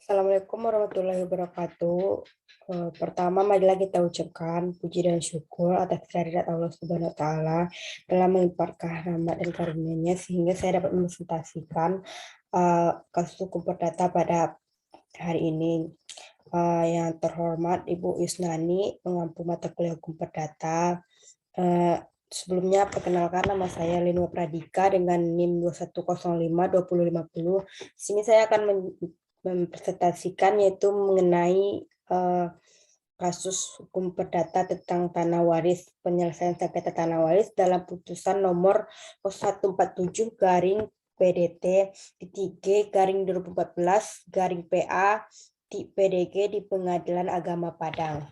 Assalamualaikum warahmatullahi wabarakatuh. Pertama, marilah kita ucapkan puji dan syukur atas kehadirat Allah Subhanahu wa Ta'ala telah melimpahkan rahmat dan karunia-Nya sehingga saya dapat mempresentasikan kasus hukum perdata pada hari ini. Yang terhormat Ibu Yusnani, pengampu mata kuliah hukum perdata. Sebelumnya, perkenalkan nama saya Linwa Pradika dengan NIM 21052050. Di sini saya akan mempresentasikan yaitu mengenai kasus hukum perdata tentang tanah waris, penyelesaian sengketa tanah waris dalam putusan nomor 0147 garing PDT G garing 2014 garing PA di PDG di Pengadilan Agama Padang.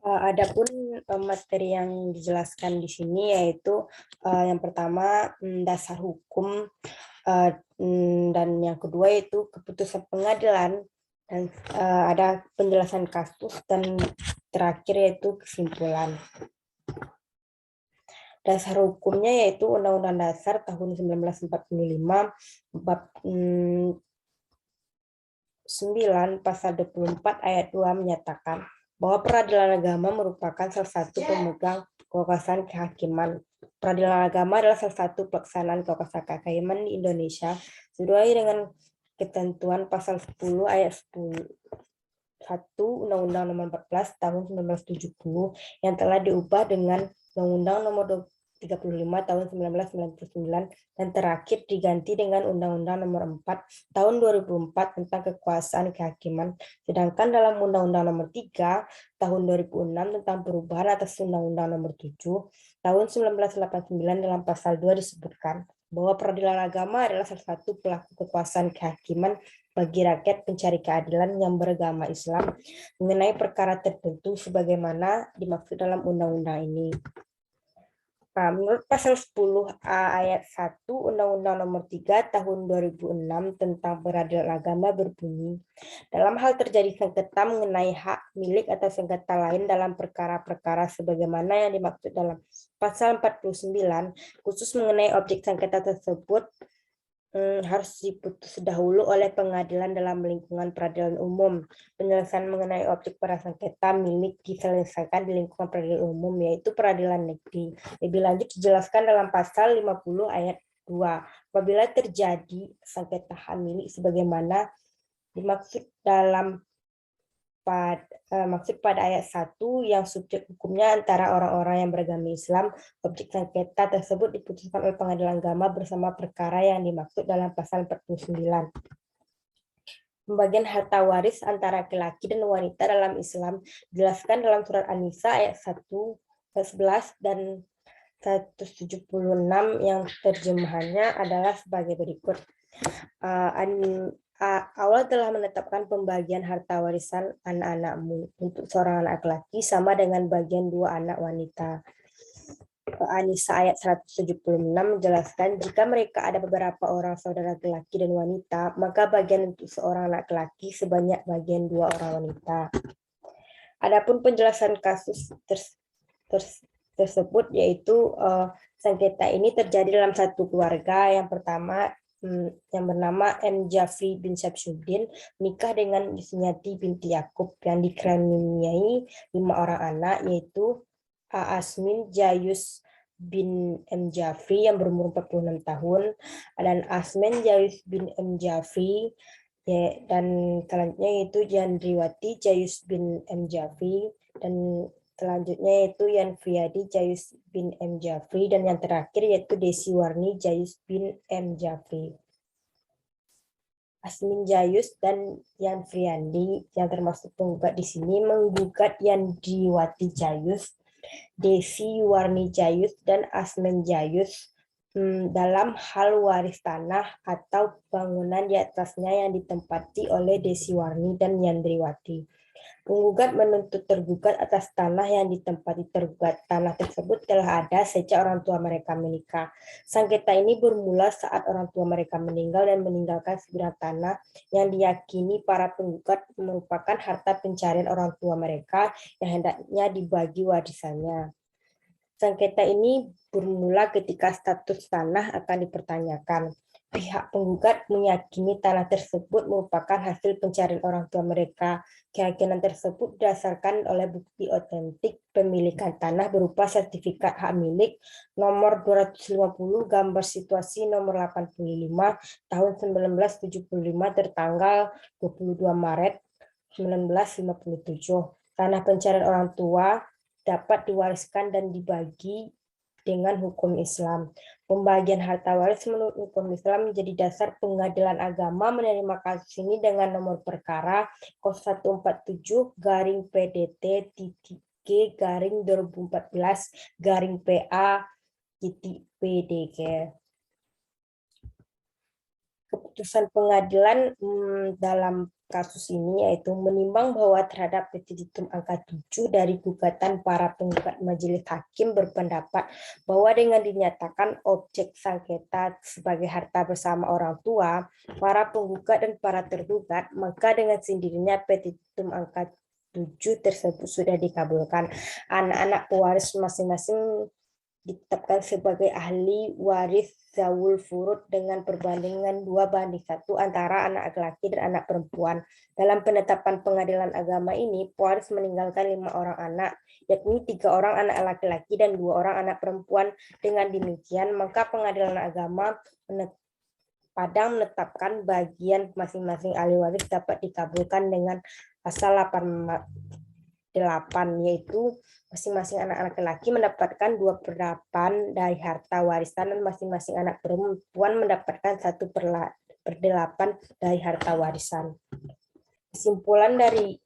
Adapun materi yang dijelaskan di sini yaitu yang pertama dasar hukum dan yang kedua yaitu keputusan pengadilan dan ada penjelasan kasus dan terakhir yaitu kesimpulan. Dasar hukumnya yaitu Undang-Undang Dasar tahun 1945 bab 9 pasal 24 ayat 2 menyatakan bahwa peradilan agama merupakan salah satu pemegang kekuasaan kehakiman. Peradilan agama adalah salah satu pelaksanaan kekuasaan kehakiman di Indonesia sesuai dengan ketentuan pasal 10 ayat 1 Undang-Undang Nomor 14 Tahun 1970 yang telah diubah dengan Undang-Undang Nomor 35 Tahun 1999 dan terakhir diganti dengan Undang-Undang Nomor 4 Tahun 2004 tentang kekuasaan kehakiman. Sedangkan dalam Undang-Undang Nomor 3 Tahun 2006 tentang perubahan atas Undang-Undang Nomor 7 Tahun 1989 dalam pasal 2 disebutkan bahwa peradilan agama adalah salah satu pelaku kekuasaan kehakiman bagi rakyat pencari keadilan yang beragama Islam mengenai perkara tertentu sebagaimana dimaksud dalam undang-undang ini. Nah, menurut pasal 10A ayat 1 Undang-Undang Nomor 3 Tahun 2006 tentang peradilan agama berbunyi, dalam hal terjadi sengketa mengenai hak milik atau sengketa lain dalam perkara-perkara sebagaimana yang dimaksud dalam pasal 49, khusus mengenai objek sengketa tersebut harus diputus dahulu oleh pengadilan dalam lingkungan peradilan umum. Penyelesaian mengenai objek prasengketa milik diselesaikan di lingkungan peradilan umum, yaitu peradilan negeri. Lebih lanjut dijelaskan dalam pasal 50 ayat 2. Apabila terjadi sengketa hak milik sebagaimana dimaksud dalam maksud pada ayat 1 yang subjek hukumnya antara orang-orang yang beragama Islam, objek sengketa tersebut diputuskan oleh pengadilan agama bersama perkara yang dimaksud dalam pasal 49. Pembagian harta waris antara laki-laki dan wanita dalam Islam dijelaskan dalam surat An-Nisa ayat 1, 11 dan 176 yang terjemahannya adalah sebagai berikut. Allah telah menetapkan pembagian harta warisan anak-anakmu untuk seorang anak laki sama dengan bagian dua anak wanita. An-Nisa ayat 176 menjelaskan jika mereka ada beberapa orang saudara laki-laki dan wanita, maka bagian untuk seorang anak laki sebanyak bagian dua orang wanita. Adapun penjelasan kasus tersebut yaitu sengketa ini terjadi dalam satu keluarga. Yang pertama yang bernama M. Jafri bin Syamsuddin menikah dengan Yusniati binti Yakub yang dikaruniai 5 orang anak, yaitu A. Asmin Jayus bin M. Jafri yang berumur 46 tahun dan Asmen Jayus bin M. Jafri dan selanjutnya yaitu Yandriwati Jayus bin M. Jafri dan selanjutnya yaitu Yan Friadi Jayus bin M. Jafri dan yang terakhir yaitu Desi Warni Jayus bin M. Jafri. Asmin Jayus dan Yan Friandi yang termasuk penggugat di sini menggugat Yandriwati Jayus, Desi Warni Jayus dan Asmen Jayus dalam hal waris tanah atau bangunan di atasnya yang ditempati oleh Desi Warni dan Yandriwati. Penggugat menuntut tergugat atas tanah yang ditempati tergugat. Tanah tersebut telah ada sejak orang tua mereka menikah. Sengketa ini bermula saat orang tua mereka meninggal dan meninggalkan sebidang tanah yang diyakini para penggugat merupakan harta pencarian orang tua mereka yang hendaknya dibagi warisannya. Sengketa ini bermula ketika status tanah akan dipertanyakan. Pihak penggugat meyakini tanah tersebut merupakan hasil pencarian orang tua mereka. Keyakinan tersebut didasarkan oleh bukti otentik pemilikan tanah berupa sertifikat hak milik nomor 250 gambar situasi nomor 85 tahun 1975 tertanggal 22 Maret 1957. Tanah pencarian orang tua dapat diwariskan dan dibagi dengan hukum Islam. Pembagian harta waris menurut hukum Islam menjadi dasar pengadilan agama menerima kasus ini dengan nomor perkara 0147 garing PDT G garing 2014 garing PA PDG. Keputusan pengadilan dalam kasus ini yaitu menimbang bahwa terhadap petitum angka 7 dari gugatan para penggugat majelis hakim berpendapat bahwa dengan dinyatakan objek sengketa sebagai harta bersama orang tua, para penggugat dan para tergugat, maka dengan sendirinya petitum angka 7 tersebut sudah dikabulkan. Anak-anak pewaris masing-masing ditetapkan sebagai ahli waris zawul furud dengan perbandingan 2:1 antara anak laki-laki dan anak perempuan. Dalam penetapan pengadilan agama ini, pewaris meninggalkan 5 orang anak, yakni 3 orang anak laki-laki dan 2 orang anak perempuan. Dengan demikian, maka pengadilan agama Padang menetapkan bagian masing-masing ahli waris dapat dikabulkan dengan pasal 8, yaitu masing-masing anak laki-laki mendapatkan 2/8 dari harta warisan dan masing-masing anak perempuan mendapatkan 1/8 dari harta warisan. Kesimpulan dari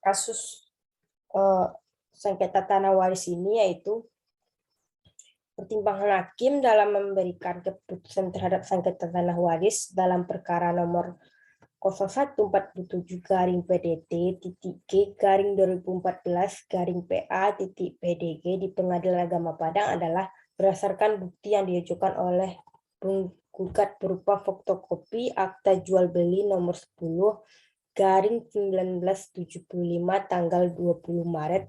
kasus sengketa tanah waris ini yaitu pertimbangan hakim dalam memberikan keputusan terhadap sengketa tanah waris dalam perkara nomor 0147 garing PDT G garing 2014 garing PA PDG di Pengadilan Agama Padang adalah berdasarkan bukti yang diajukan oleh penggugat berupa fotokopi akta jual beli nomor 10 garing 1975 tanggal 20 Maret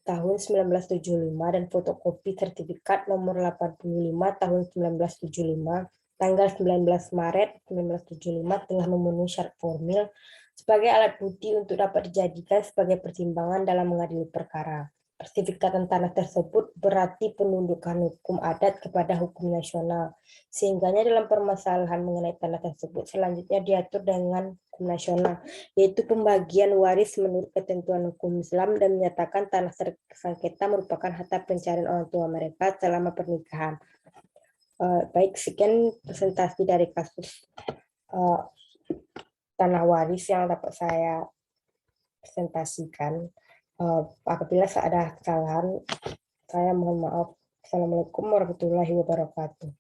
tahun 1975 dan fotokopi sertifikat nomor 85 tahun 1975 tanggal 19 Maret 1975 telah memenuhi syarat formil sebagai alat bukti untuk dapat dijadikan sebagai pertimbangan dalam mengadili perkara. Sertifikatan tanah tersebut berarti penundukan hukum adat kepada hukum nasional, sehingganya dalam permasalahan mengenai tanah tersebut selanjutnya diatur dengan hukum nasional, yaitu pembagian waris menurut ketentuan hukum Islam dan menyatakan tanah sengketa merupakan harta pencarian orang tua mereka selama pernikahan. Baik, sekian presentasi dari kasus tanah waris yang dapat saya presentasikan. Apabila ada kesalahan, saya mohon maaf. Assalamualaikum warahmatullahi wabarakatuh.